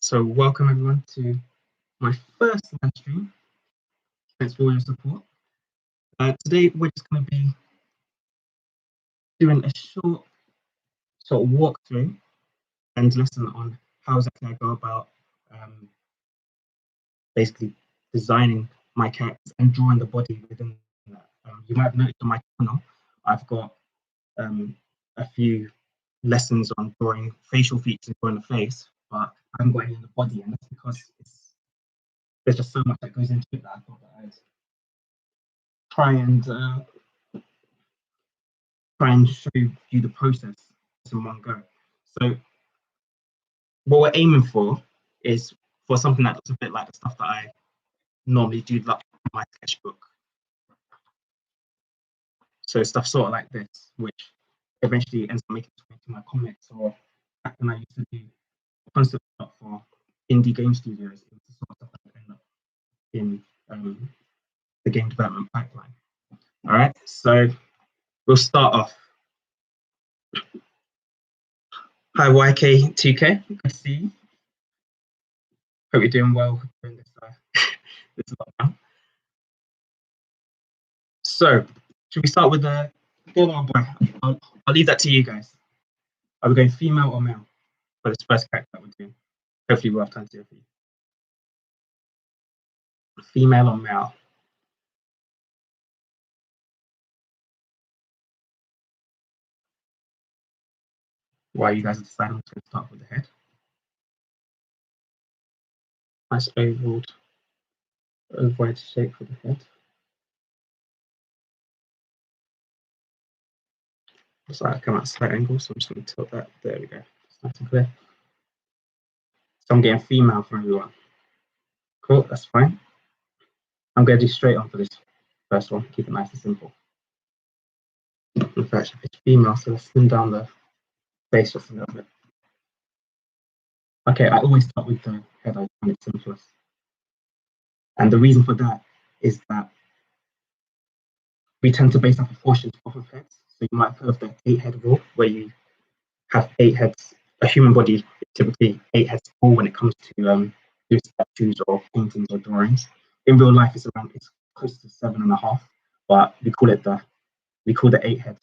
So welcome everyone to my first live stream. Thanks for all your support. Today we're just going to be doing a short sort of walkthrough and lesson on how exactly I go about basically designing my characters and drawing the body within that. You might have noticed on my channel, I've got a few lessons on drawing facial features and drawing the face, but I haven't got any in the body, and that's because there's just so much that goes into it that I thought that I'd try and show you the process in one go. So what we're aiming for is for something that looks a bit like the stuff that I normally do like in my sketchbook. So stuff sort of like this, which eventually ends up making its way to my comics, or back when I used to do concept art for indie game studios, it was the sort of stuff that end up in the game development pipeline. All right, so we'll start off. Hi YK2K, good to see you. Hope you're doing well during this this lockdown. So, should we start with the girl or boy? I'll leave that to you guys. Are we going female or male for this first character that we're doing? Hopefully we'll have time to do it for you. Female or male? Why you guys are deciding to start with the head? Nice ovaled ovoid shape for the head. Sorry, I come at a slight angle, so I'm just going to tilt that. There we go. It's nice and clear. So I'm getting female for everyone. Cool, that's fine. I'm going to do straight on for this first one. Keep it nice and simple. In fact, if it's female, so let's slim down the face just a little bit. Okay, I always start with the head. I find it simplest. And the reason for that is that we tend to base our proportions off of heads. So you might have heard of the 8-head rule, where you have 8 heads. A human body is typically 8 heads full when it comes to statues or paintings or drawings. In real life, it's close to 7.5, but we call the 8-head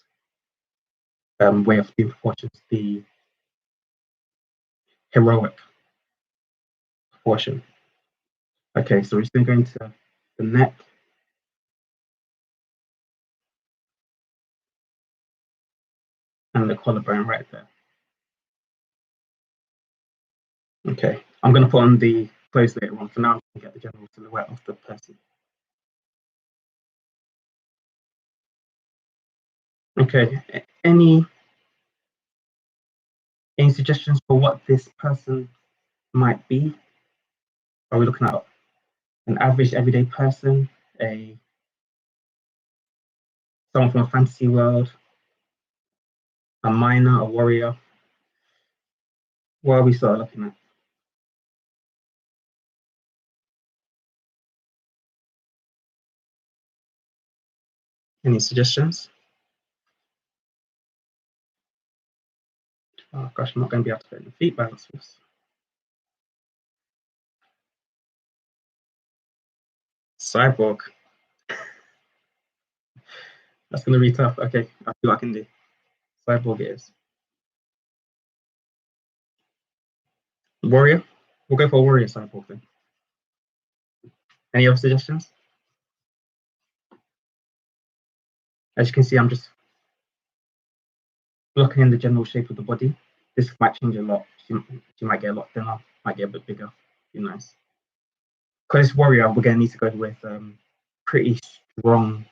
way of doing proportions the heroic proportion. Okay, so we're just going to go into the neck. And the collarbone right there. Okay, I'm going to put on the clothes later on. For now, I'm going to get the general silhouette of the person. Okay, any suggestions for what this person might be? Are we looking at an average everyday person, someone from a fantasy world, a miner, a warrior? What are we sort of looking at? Any suggestions? Oh gosh, I'm not going to be able to fit the feet balance for this. Cyborg. That's going to be tough. Okay, I'll see what I can do. Cyborg it is. Warrior? We'll go for warrior cyborg then. Any other suggestions? As you can see, I'm just blocking in the general shape of the body. This might change a lot. She might get a lot thinner, might get a bit bigger. Be nice. Because it's warrior, we're going to need to go with pretty strong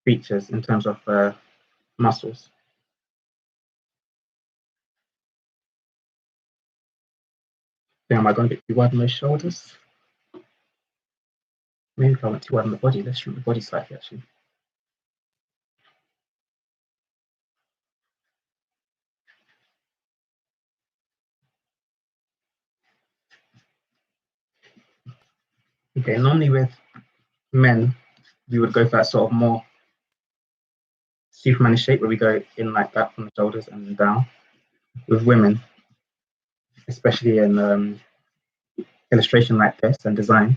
features in terms of muscles. I think I might go a bit too wide on those shoulders. Maybe if I went too wide on the body, let's shrink the body slightly actually. Okay, normally with men, we would go for that sort of more Superman shape where we go in like that from the shoulders and down. With women, especially in illustration like this and design,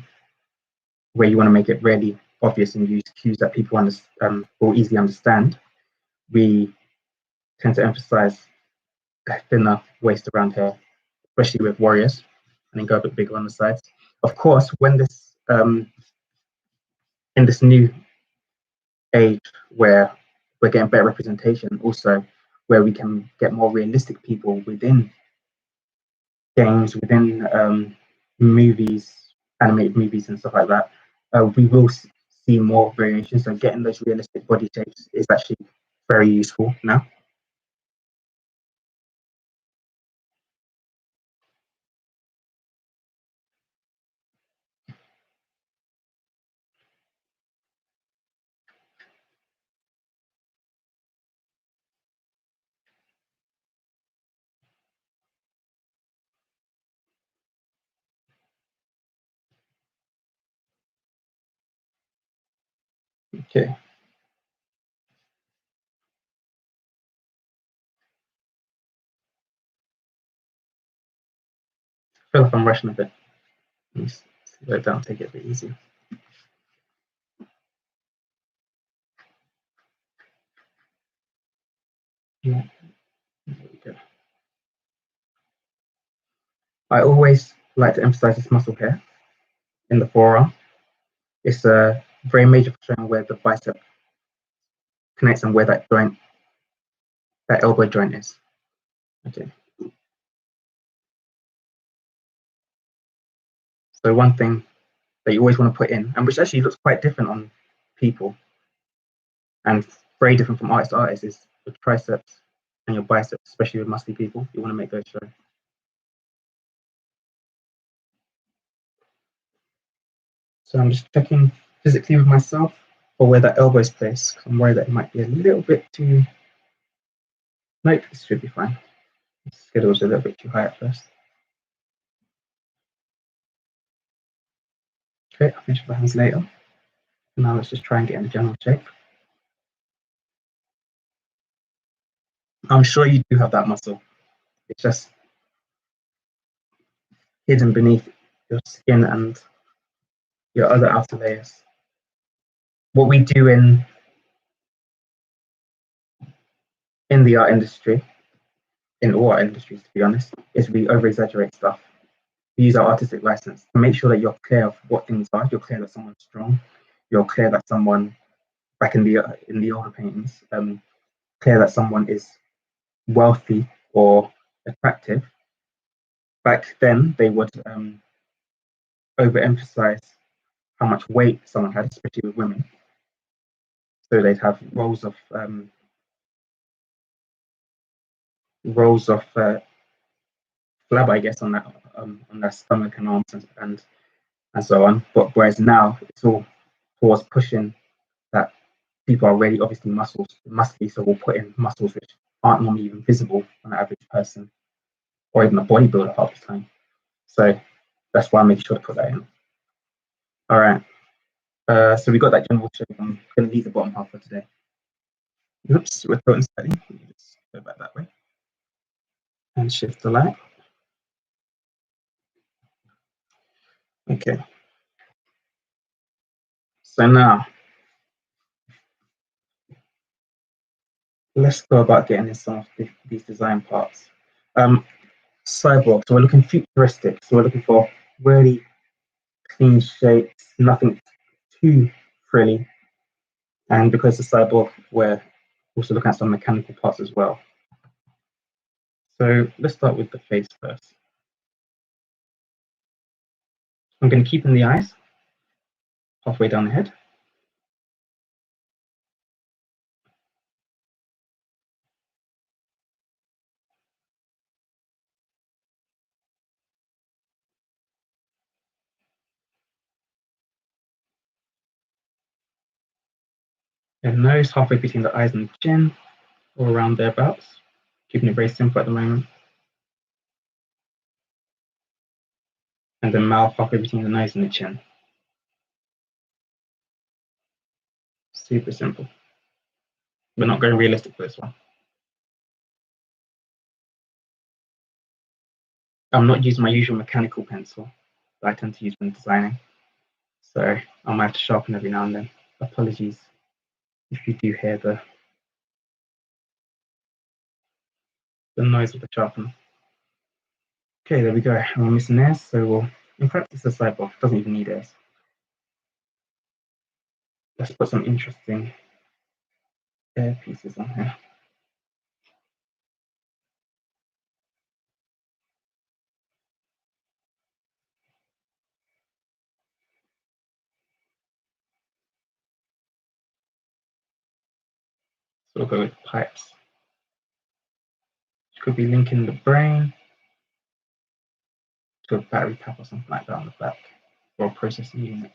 where you want to make it really obvious and use cues that people will easily understand, we tend to emphasize a thinner waist around here, especially with warriors, and then go a bit bigger on the sides. Of course, when this in this new age where we're getting better representation, also where we can get more realistic people within games, within movies, animated movies, and stuff like that, we will see more variations. So getting those realistic body shapes is actually very useful now. Okay. I feel like I'm rushing a bit. Let me slow it down, take it a bit easier. Yeah, there we go. I always like to emphasize this muscle here in the forearm. It's a very major portion where the bicep connects and where that joint, that elbow joint is. Okay. So one thing that you always want to put in, and which actually looks quite different on people and very different from artist to artist, is the triceps and your biceps, especially with muscly people. You want to make those show. So I'm just checking physically with myself for where that elbow is placed. I'm worried that it might be a little bit too. Nope, this should be fine. This schedule was a little bit too high at first. Okay, I'll finish with the hands later. Now let's just try and get in the general shape. I'm sure you do have that muscle. It's just hidden beneath your skin and your other outer layers. What we do in the art industry, in all art industries to be honest, is we over exaggerate stuff. We use our artistic license to make sure that you're clear of what things are. You're clear that someone's strong. You're clear that someone, back in the older paintings, clear that someone is wealthy or attractive. Back then, they would overemphasize how much weight someone had, especially with women. So they'd have rows of flab, I guess, on their stomach and arms and so on. But whereas now it's all towards pushing that people are really obviously muscly, so we'll put in muscles which aren't normally even visible on an average person or even a bodybuilder half the time. So that's why I make sure to put that in. All right. So we got that general shape. I'm going to leave the bottom half for today. Oops, we're tilting slightly. Just go back that way and shift the light. Okay. So now let's go about getting in some of these design parts. Cyborg. So we're looking futuristic. So we're looking for really clean shapes, nothing too frilly. And because the cyborg, we're also looking at some mechanical parts as well. So let's start with the face first. I'm going to keep in the eyes, halfway down the head. And nose halfway between the eyes and the chin, or around thereabouts. Keeping it very simple at the moment. And then mouth halfway between the nose and the chin. Super simple. We're not going realistic for this one. I'm not using my usual mechanical pencil that I tend to use when designing. So I might have to sharpen every now and then. Apologies if you do hear the noise of the sharpener. Okay, there we go. We're missing airs, so we'll, in fact, it's a Cyborg, doesn't even need airs. Let's put some interesting air pieces on here. So we'll go with pipes. Which could be linking the brain to a battery pack or something like that on the back, or a processing unit.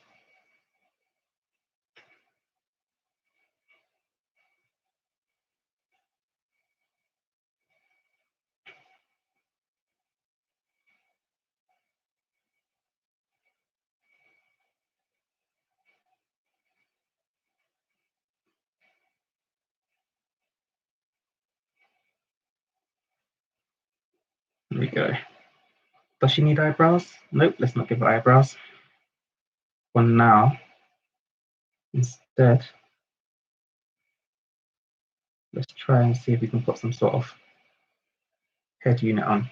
There we go. Does she need eyebrows? Nope, let's not give her eyebrows. For now, instead, let's try and see if we can put some sort of head unit on.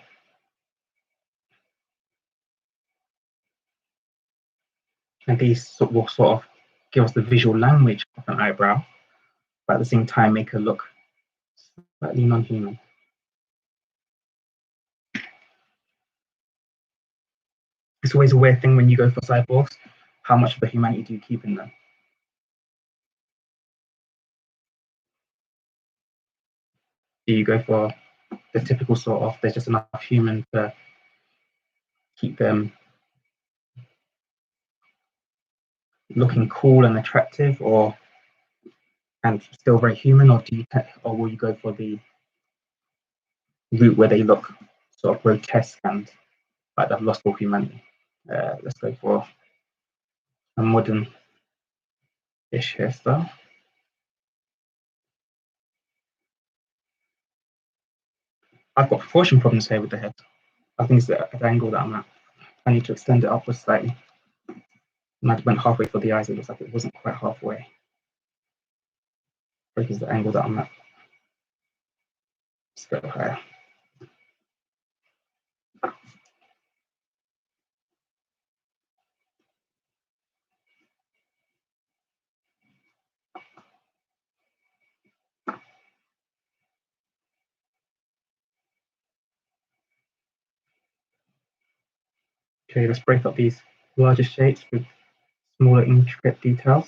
And these will sort of give us the visual language of an eyebrow, but at the same time make her look slightly non-human. It's always a weird thing when you go for cyborgs, how much of the humanity do you keep in them? Do you go for the typical sort of, there's just enough human to keep them looking cool and attractive, or and still very human, or or will you go for the route where they look sort of grotesque and like they've lost all humanity? Let's go for a modern-ish hairstyle. I've got proportion problems here with the head. I think it's the angle that I'm at. I need to extend it upwards slightly. And I went halfway for the eyes, it looks like it wasn't quite halfway. Because the angle that I'm at. Let's go higher. Okay, let's break up these larger shapes with smaller intricate details.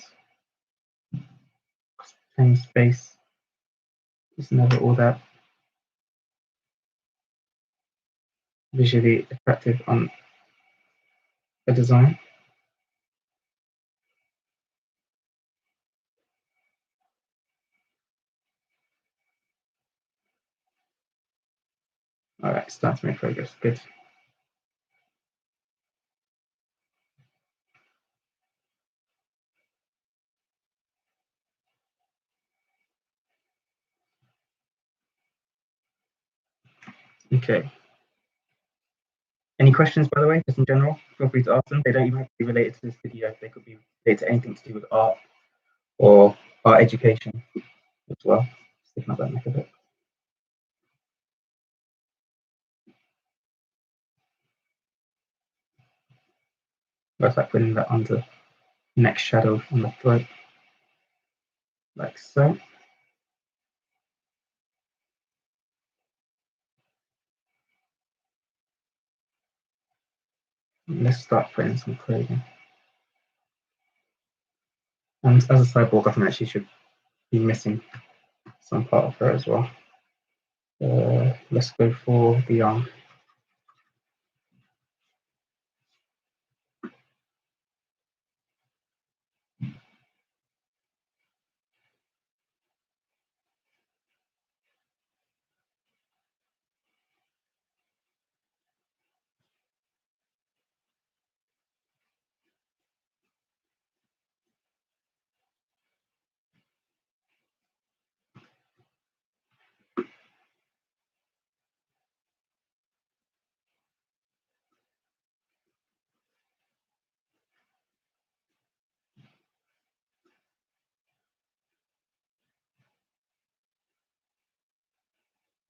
Plain space is never all that visually attractive on a design. All right, start to make progress. Good. Okay. Any questions, by the way, just in general? Feel free to ask them. They don't even have to be related to this video. They could be related to anything to do with art or art education as well. Sticking up that neck a bit. That's like putting that under neck shadow on the throat, like so. Let's start putting some clothing. And as a cyborg, I think that she should be missing some part of her as well. Let's go for the arm.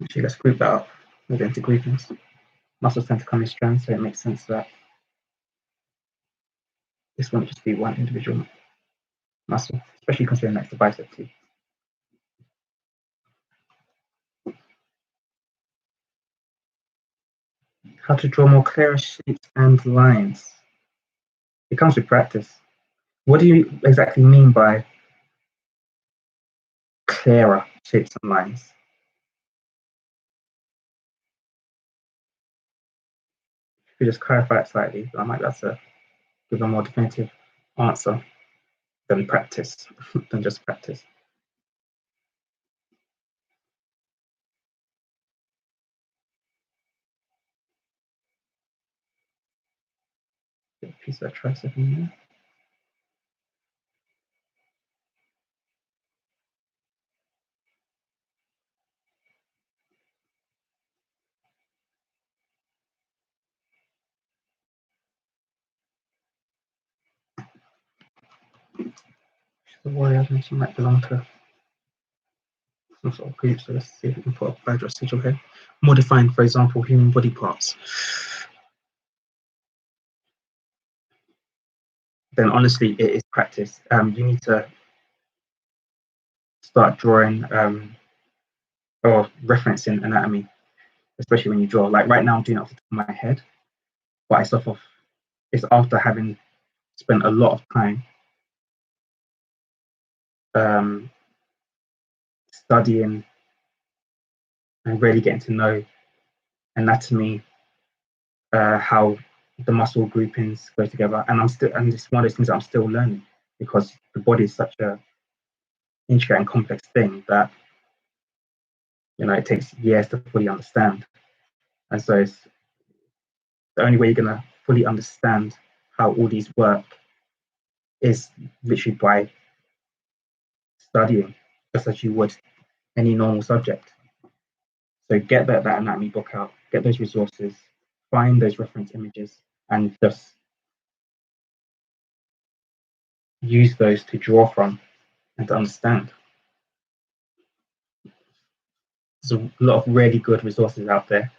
Actually, let's group that up. We're going to groupings. Muscles tend to come in strands, so it makes sense that this won't just be one individual muscle, especially considering that's the bicep too. How to draw more clearer shapes and lines. It comes with practice. What do you exactly mean by clearer shapes and lines? If you just clarify it slightly, I might be able to give a more definitive answer than practice, than just practice. Get a piece of tricep in there. The warrior mentioned might belong to some sort of group, so let's see if we can put a badge or sigil here. More defined, for example, human body parts. Then honestly, it is practice. You need to start drawing or referencing anatomy, especially when you draw. Like right now, I'm doing it off the top of my head, but it's after having spent a lot of time studying and really getting to know anatomy, how the muscle groupings go together. And it's one of those things that I'm still learning because the body is such a intricate and complex thing that it takes years to fully understand. And so it's the only way you're gonna fully understand how all these work is literally by studying, just as you would any normal subject. So get that anatomy book out, get those resources, find those reference images, and just use those to draw from and to understand. There's a lot of really good resources out there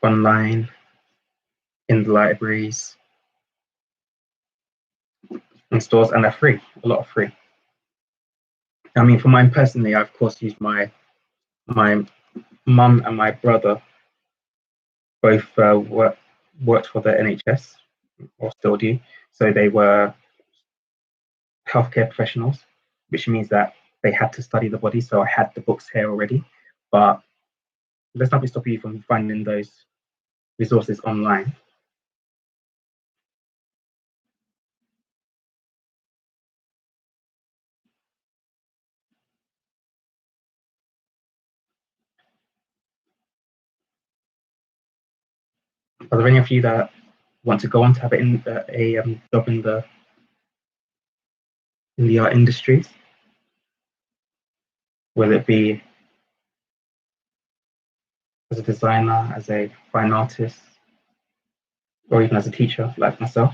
online, in the libraries, in stores, and they're free. A lot of free. I mean, for mine personally, I of course used my mum and my brother both worked for the NHS or still do. So they were healthcare professionals, which means that they had to study the body. So I had the books here already, but there's nothing stopping you from finding those resources online. Are there any of you that want to go on to have a job in the art industries, whether it be as a designer, as a fine artist, or even as a teacher like myself?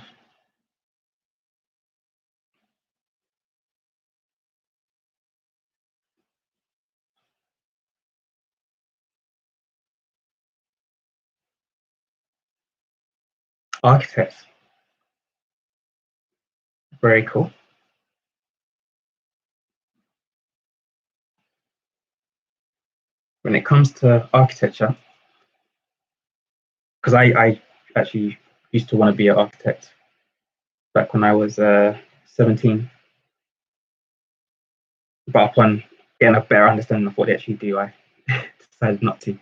Architects, very cool. When it comes to architecture, because I actually used to want to be an architect back when I was 17, but upon getting a better understanding of what they actually do, I decided not to.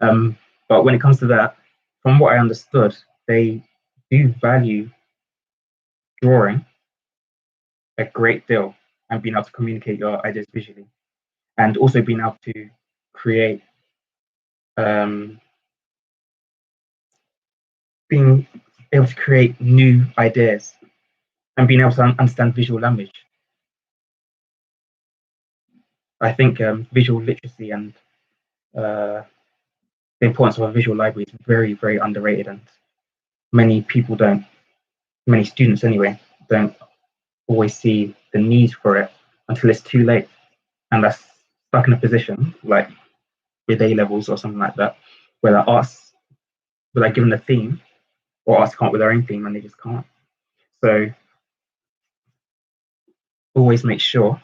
But when it comes to that, from what I understood, they do value drawing a great deal and being able to communicate your ideas visually, and also being able to create, being able to create new ideas and being able to understand visual language. I think visual literacy and the importance of a visual library is very, very underrated, and many people don't, many students anyway, don't always see the need for it until it's too late. And that's stuck in a position like with A levels or something like that, where they're asked, where they're given a theme or asked to come up with their own theme and they just can't. So always make sure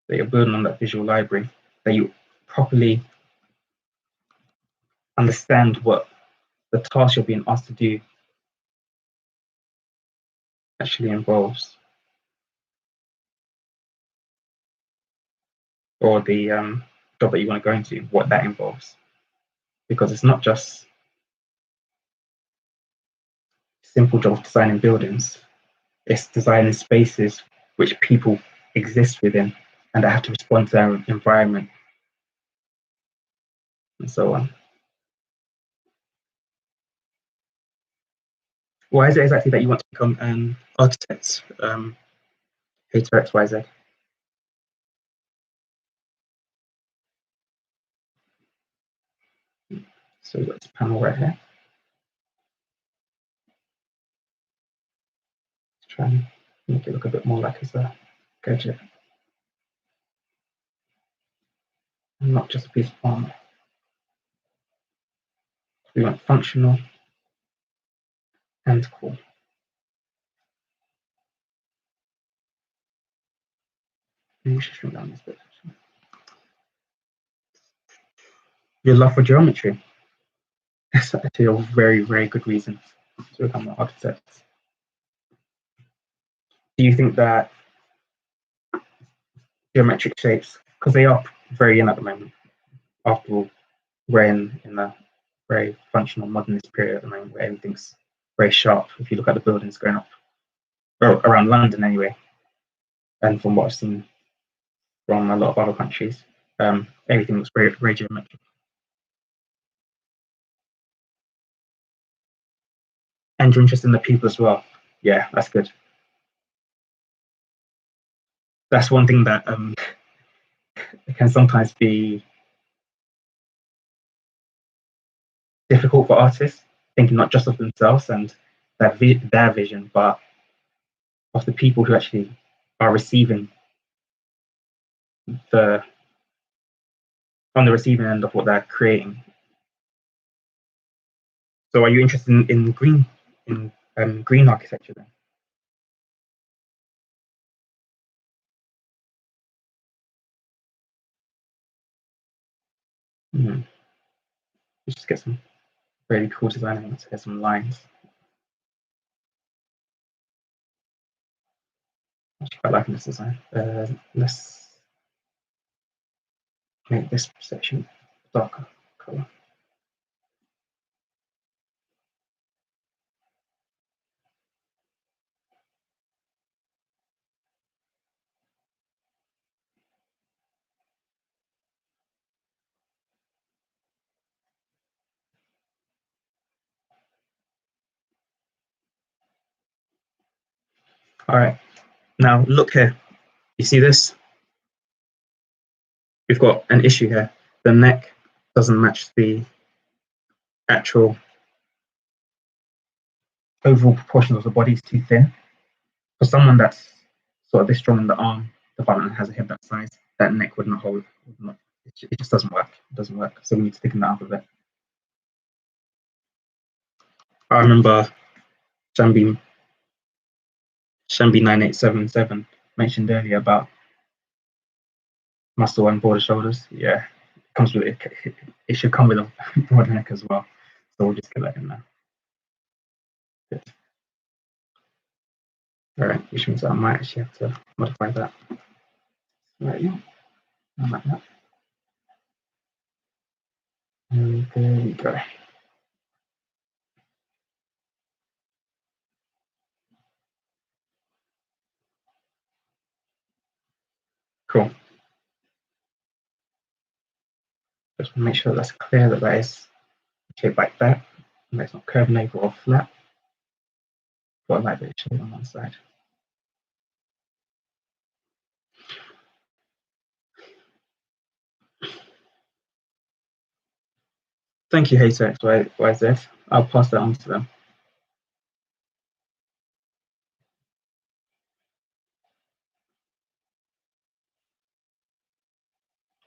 that you're building on that visual library, that you properly understand what the task you're being asked to do actually involves, or the job that you want to go into, what that involves. Because it's not just simple job of designing buildings, it's designing spaces which people exist within and they have to respond to their environment and so on. Why is it exactly that you want to become an architect? Hater XYZ. So we've got this panel right here. Let's try and make it look a bit more like it's a gadget. And not just a piece of armor. We want functional and cool. Maybe we should shrink down this bit. Your love for geometry. That's actually a very, very good reason to become an architect. Do you think that geometric shapes, because they are very in at the moment, after all, we're in a very functional modernist period at the moment where everything's very sharp. If you look at the buildings going up, or around London anyway, and from what I've seen from a lot of other countries, everything looks very, very geometric. And you're interested in the people as well. Yeah, that's good. That's one thing that can sometimes be difficult for artists, thinking not just of themselves and their vision, but of the people who actually are receiving the on the receiving end of what they're creating. So, are you interested in green architecture then? Mm. Let's just get some really cool design elements here, some lines. I'm quite liking this design. Let's make this section darker color. All right, now look here. You see this? We've got an issue here. The neck doesn't match the actual overall proportion of the body is too thin. For someone that's sort of this strong in the arm department and has a head that size, that neck would not hold. It just doesn't work. It doesn't work. So we need to thicken that up a bit. I remember Shambi 9877 mentioned earlier about muscle and broader shoulders. Yeah, it comes with it. It should come with a broader neck as well. So we'll just get that in there. Good. All right, which means I might actually have to modify that. Right, yeah, like that. And there we go. Cool. Just make sure that's clear that that is shaped like that. And it's not curved navel or flat. Got a light bit of shape on one side. Thank you, Hater XYZ. I'll pass that on to them.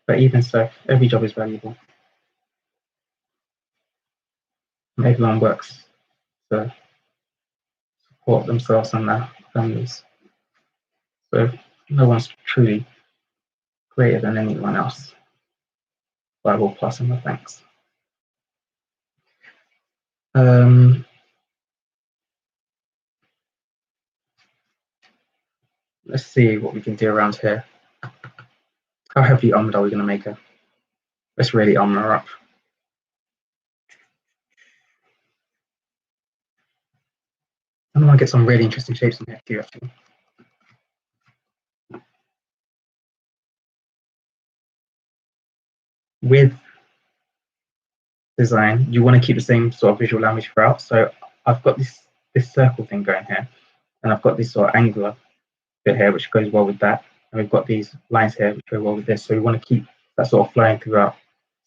But even so, every job is valuable. And everyone works to support themselves and their families. So no one's truly greater than anyone else. But I will pass on the thanks. Let's see what we can do around here. How heavily armored are we going to make her? Let's really armor her up. I want to get some really interesting shapes in here too, actually. With design, you want to keep the same sort of visual language throughout. So I've got this circle thing going here, and I've got this sort of angular bit here, which goes well with that. And we've got these lines here, which go well with this. So we want to keep that sort of flowing throughout.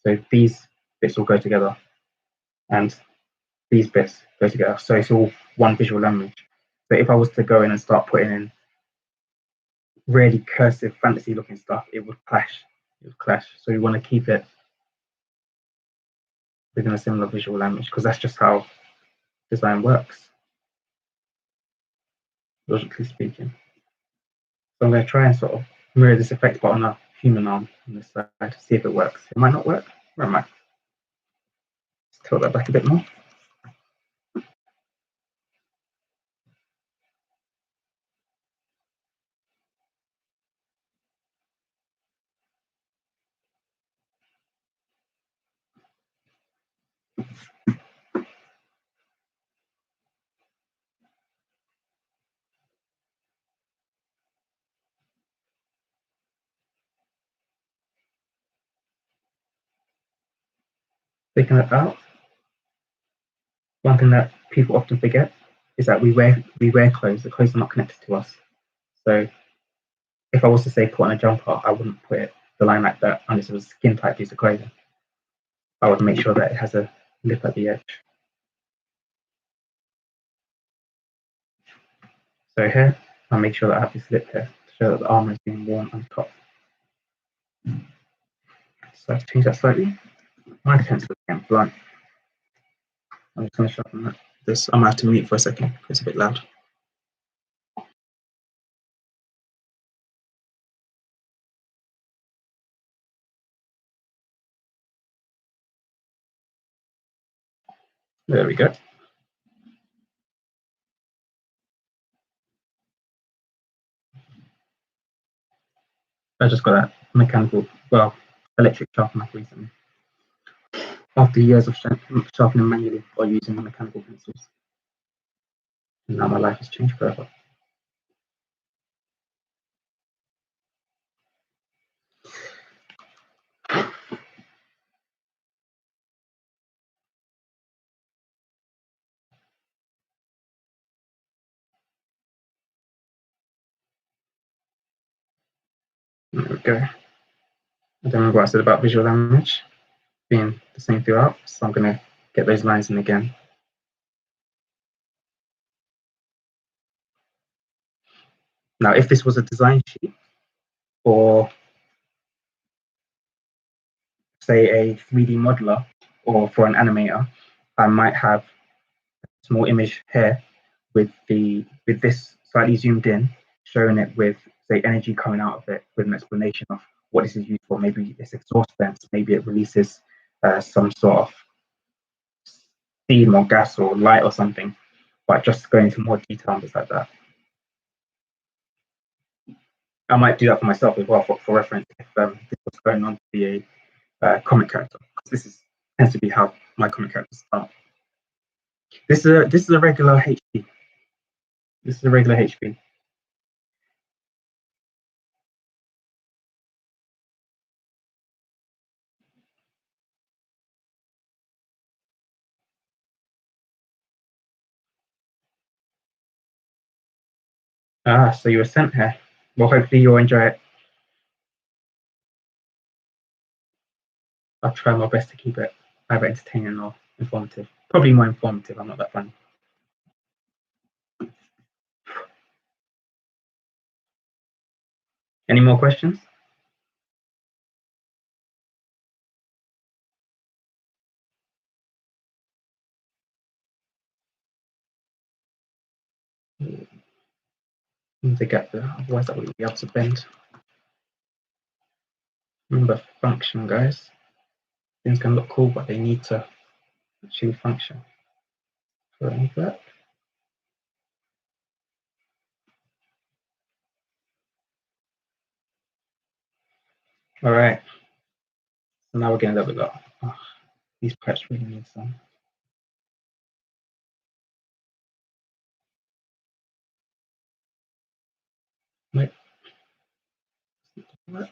So these bits will go together, and these bits go together. So it's all one visual language. So if I was to go in and start putting in really cursive, fantasy-looking stuff, it would clash. It would clash. So we want to keep it within a similar visual language because that's just how design works, logically speaking. So I'm going to try and sort of mirror this effect, but on a human arm on this side to see if it works. It might not work, or it might. Let's tilt that back a bit more. Taking it out. One thing that people often forget is that we wear clothes. The clothes are not connected to us. So if I was to say put on a jumper, I wouldn't put it the line like that unless it was a skin tight piece of clothing. I would make sure that it has a lip at the edge. So here, I'll make sure that I have this lip here to show that the armor is being worn on top. So I've changed that slightly. My pencil is getting blunt. I'm just going to sharpen this. I might have to mute for a second because it's a bit loud. There we go. I just got that electric sharpener recently. After years of sharpening manually or using the mechanical pencils. And now my life has changed forever. There we go. I don't remember what I said about visual language being the same throughout, so I'm going to get those lines in again. Now, if this was a design sheet for, say, a 3D modeler or for an animator, I might have a small image here with this slightly zoomed in, showing it with, say, energy coming out of it with an explanation of what this is used for. Maybe it's exhaust vents, maybe it releases some sort of steam or gas or light or something, but just go into more detail on this like that. I might do that for myself as well for reference if this was going on to be a comic character. This tends to be how my comic characters start. This is a regular HP. This is a regular HP. Ah, so you were sent here. Well, hopefully you'll enjoy it. I'll try my best to keep it either entertaining or informative. Probably more informative. I'm not that funny. Any more questions? to get there, otherwise I wouldn't be able to bend. Remember function, guys. Things can look cool, but they need to actually function. Like that. All right. So now we're getting a little bit. Oh, these preps really need some. Wait. Work.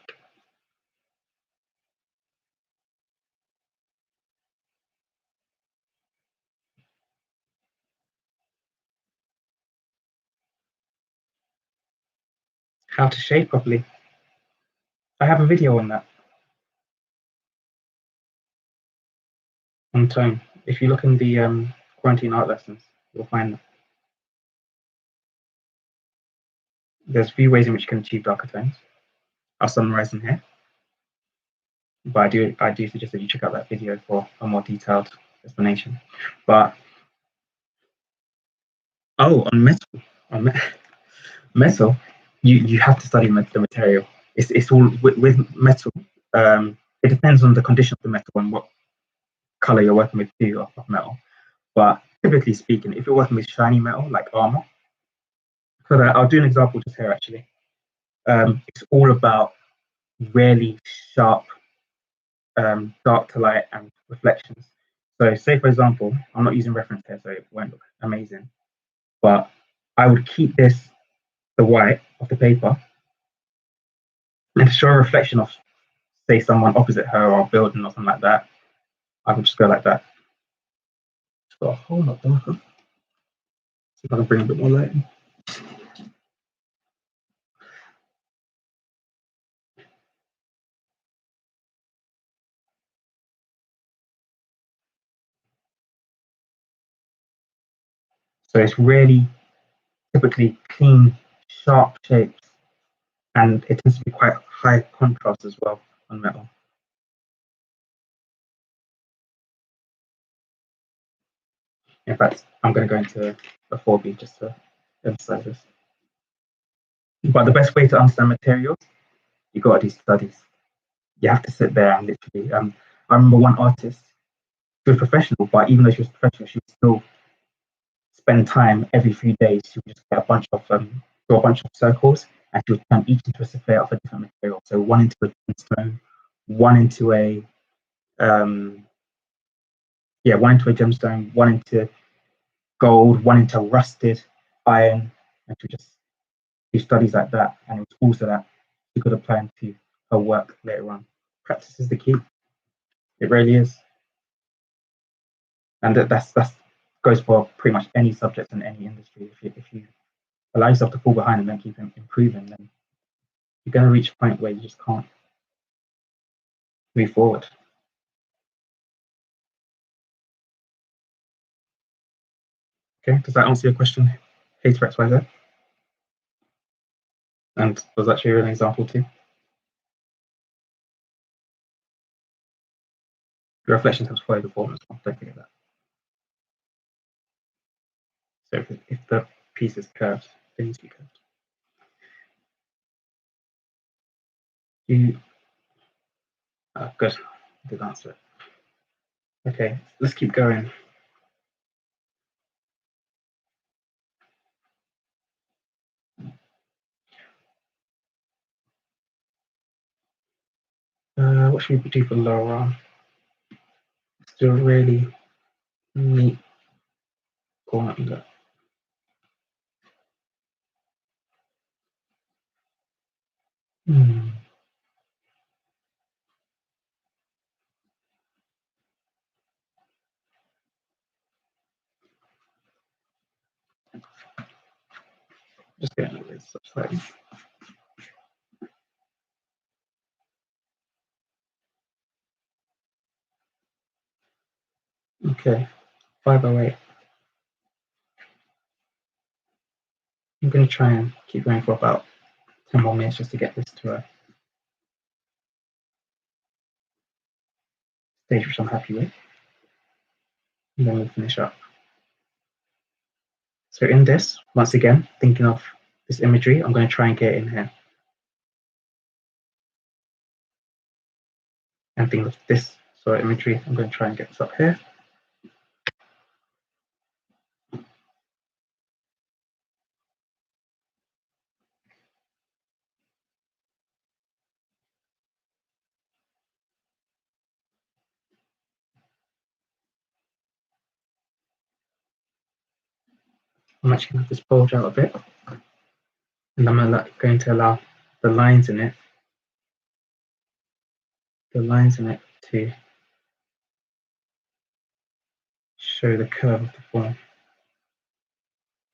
How to shape properly. I have a video on that. On Tone. If you look in the quarantine art lessons, you'll find that. There's a few ways in which you can achieve darker tones. I'll summarize them here. But I do suggest that you check out that video for a more detailed explanation. But on metal, you have to study the material. It's all with metal. It depends on the condition of the metal and what color you're working with too of metal. But typically speaking, if you're working with shiny metal like armor, so I'll do an example just here actually. It's all about really sharp dark to light and reflections. So say for example, I'm not using reference here, so it won't look amazing, but I would keep the white of the paper and show a reflection of say someone opposite her or a building or something like that. I would just go like that. It's got a whole lot darker. See if I can bring a bit more light in. So it's really typically clean, sharp shapes, and it tends to be quite high contrast as well on metal. In fact, I'm going to go into a 4B just to emphasize this. But the best way to understand materials, you got to do studies. You have to sit there and literally. I remember one artist, she was professional, but even though she was professional, she would still spend time every few days. She would just get draw a bunch of circles, and she would turn each into a sphere of a different material. So one into a gemstone, one into a one into a gemstone, one into gold, one into rusted iron, and she would just do studies like that. And it was also that she could apply into her work later on. Practice is the key. It really is. And that's goes for pretty much any subject in any industry. If you allow yourself to fall behind and then keep improving, then you're going to reach a point where you just can't move forward. Okay, does that answer your question, Hater XYZ? And was that your an example too? The reflection helps follow the form as well. Don't forget that. So if the piece is curved, it needs to be curved. Good. I did answer it. Okay, let's keep going. What should we do for lower arm? Still really neat corner under. Just getting this up slightly. Okay, 508. I'm going to try and keep going for about 10 more minutes just to get this to a stage which I'm happy with. And then we'll finish up. So in this, once again, thinking of this imagery. I'm going to try and get it in here. And think of this sort of imagery. I'm going to try and get this up here. I'm actually going to just bulge out a bit. And I'm going to allow the lines in it to show the curve of the form.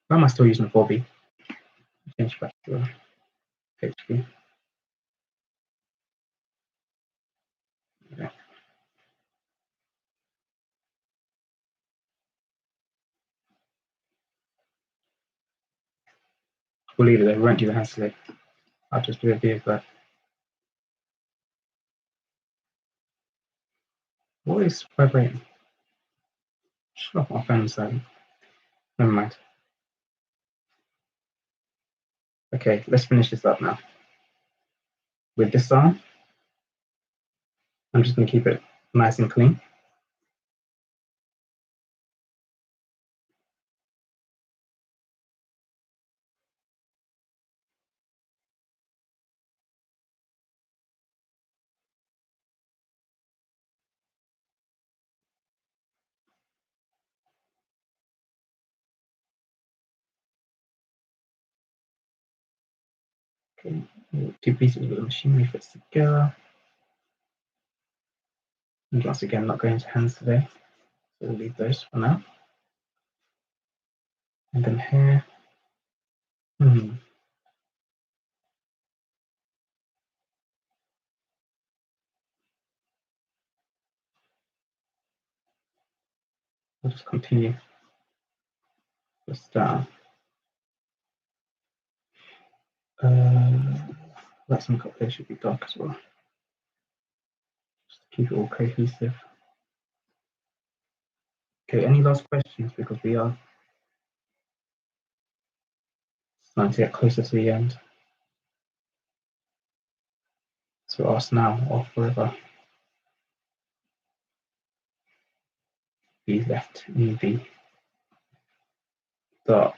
Why am I still using 4B? Change back to HP. Yeah. We'll leave it there. We won't do the hand select. I'll just do a view of that. What is vibrating? Shut off my phone silent. Never mind. Okay, let's finish this up now. With this arm, I'm just going to keep it nice and clean. Okay, two pieces of the machinery fits together. And once again, not going to hands today, so we'll leave those for now. And then here, we'll just continue this down. That some up there should be dark as well. Just to keep it all cohesive. Okay, any last questions? Because we are starting to get closer to the end. So ask now or forever. Be left in the dark.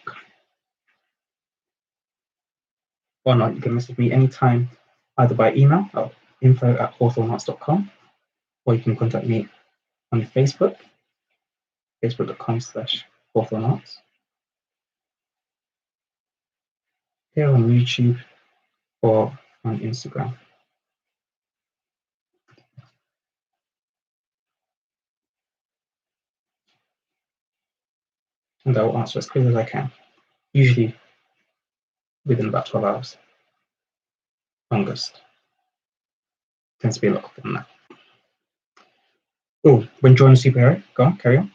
Or not, you can message me anytime, either by email at info@hawthornearts.com, or you can contact me on Facebook, facebook.com/hawthornearts, here on YouTube, or on Instagram. And I will answer as quickly as I can, usually within about 12 hours. Longest. Tends to be a lot quicker than that. Oh, when drawing a superhero, go on, carry on.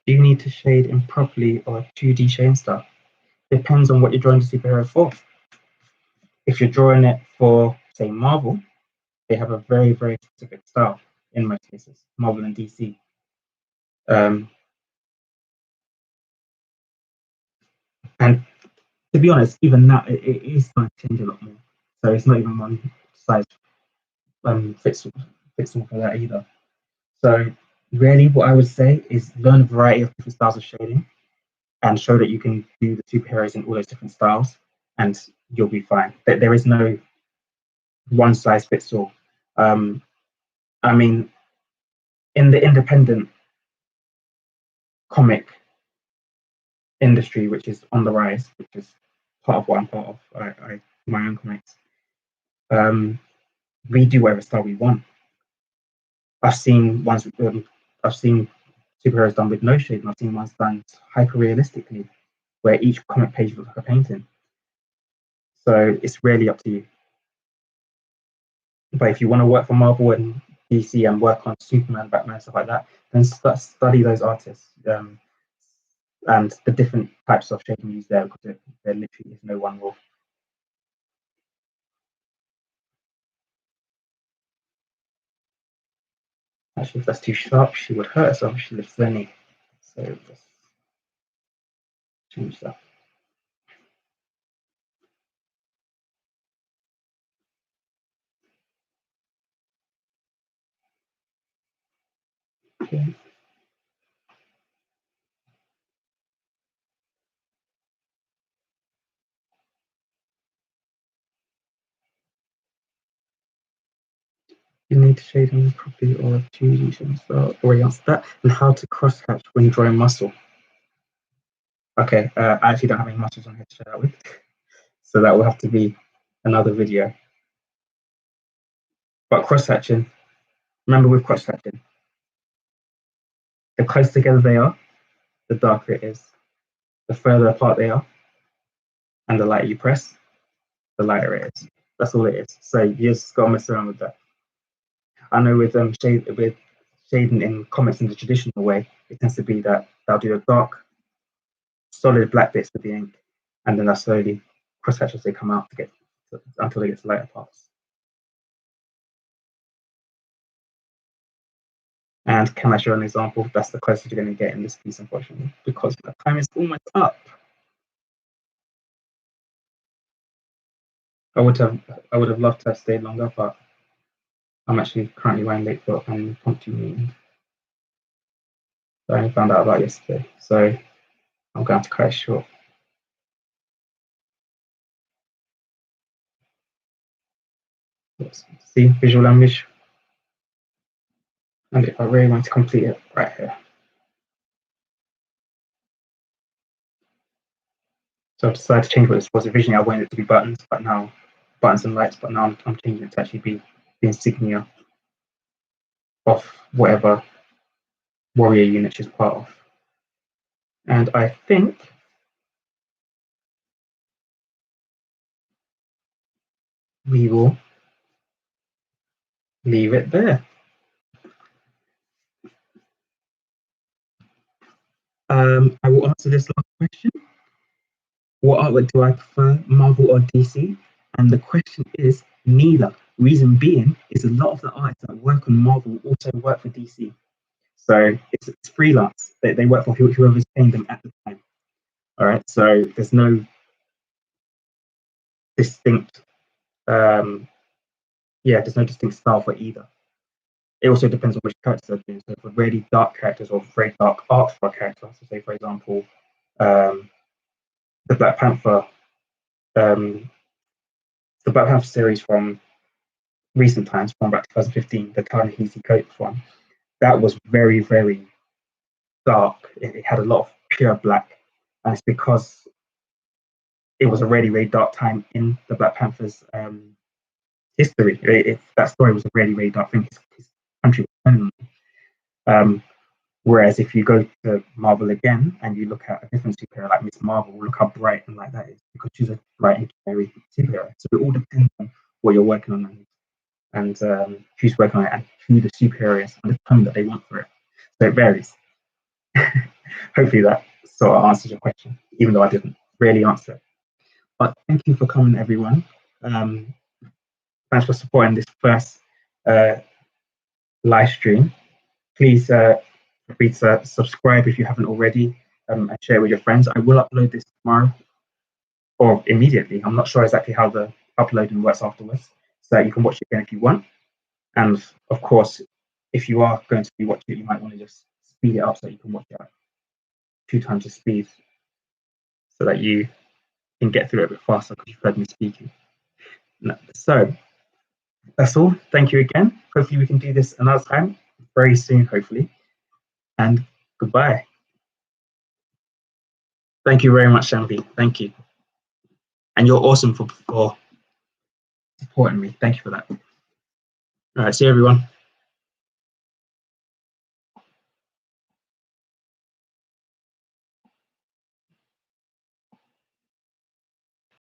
Do you need to shade in properly or 2D shading style? Depends on what you're drawing the superhero for. If you're drawing it for, say, Marvel, they have a very, very specific style in most cases, Marvel and DC. And to be honest, even that, it is starting to change a lot more. So it's not even one size fits all for that either. So really what I would say is learn a variety of different styles of shading and show that you can do the superheroes in all those different styles and you'll be fine. There is no one size fits all. I mean, in the independent comic industry, which is on the rise, which is part of what I'm part of, my own comics, we do whatever style we want. I've seen superheroes done with no shade, and I've seen ones done hyper realistically, where each comic page looks like a painting. So it's really up to you. But if you want to work for Marvel and DC and work on Superman, Batman, stuff like that, then study those artists and the different types of shading used there, because there literally is no one rule. Actually, if that's too sharp, she would hurt herself if she lifts their knee. So just change that. Okay. You need to shade them properly or choose each and so already answered that. And how to cross hatch when drawing muscle. Okay, I actually don't have any muscles on here to share that with. So that will have to be another video. But cross hatching, remember with cross hatching, the closer together they are, the darker it is. The further apart they are, and the lighter you press, the lighter it is. That's all it is. So you just gotta mess around with that. I know with shading in comics in the traditional way, it tends to be that they'll do a dark, solid black bits with the ink, and then they'll slowly cross hatch as they come out until they get to lighter parts. And can I show an example? That's the closest you're going to get in this piece, unfortunately, because the time is almost up. I would have loved to have stayed longer, but I'm actually currently running late for an impromptu meeting that I only found out about yesterday. So I'm going to cut it short. Let's see, visual language. And if I really want to complete it, right here. So I've decided to change what this was. Originally, I wanted it to be buttons, but now buttons and lights, but now I'm changing it to actually be the insignia of whatever warrior unit she's part of. And I think we will leave it there. I will answer this last question. What artwork do I prefer, Marvel or DC? And the question is neither. Reason being is a lot of the artists that work on Marvel also work for DC. So it's freelance. They work for whoever's paying them at the time. All right. So there's no distinct, there's no distinct style for either. It also depends on which characters they're doing. So for really dark characters or very dark art for a character, so say for example, the Black Panther, the Black Panther series from recent times, from about 2015, the Ta-Nehisi Coates one, that was very, very dark. It had a lot of pure black, and it's because it was a really, really dark time in the Black Panther's history. That story was a really, really dark thing. His country was um, whereas if you go to Marvel again and you look at a different superhero like Miss Marvel, look how bright and like that is, because she's a bright and scary superhero. So it all depends on what you're working on and who's working on it and who the superhero is and the tone that they want for it. So it varies. Hopefully that sort of answers your question, even though I didn't really answer it. But thank you for coming, everyone. Thanks for supporting this first live stream. Please feel free to subscribe if you haven't already and share with your friends. I will upload this tomorrow or immediately. I'm not sure exactly how the uploading works afterwards. So you can watch it again if you want. And of course, if you are going to be watching it, you might want to just speed it up so you can watch it at 2 times the speed so that you can get through it a bit faster because you've heard me speaking. So that's all. Thank you again. Hopefully we can do this another time very soon, hopefully. And goodbye. Thank you very much, Shambi. Thank you. And you're awesome for supporting me. Thank you for that. All right, see you, everyone.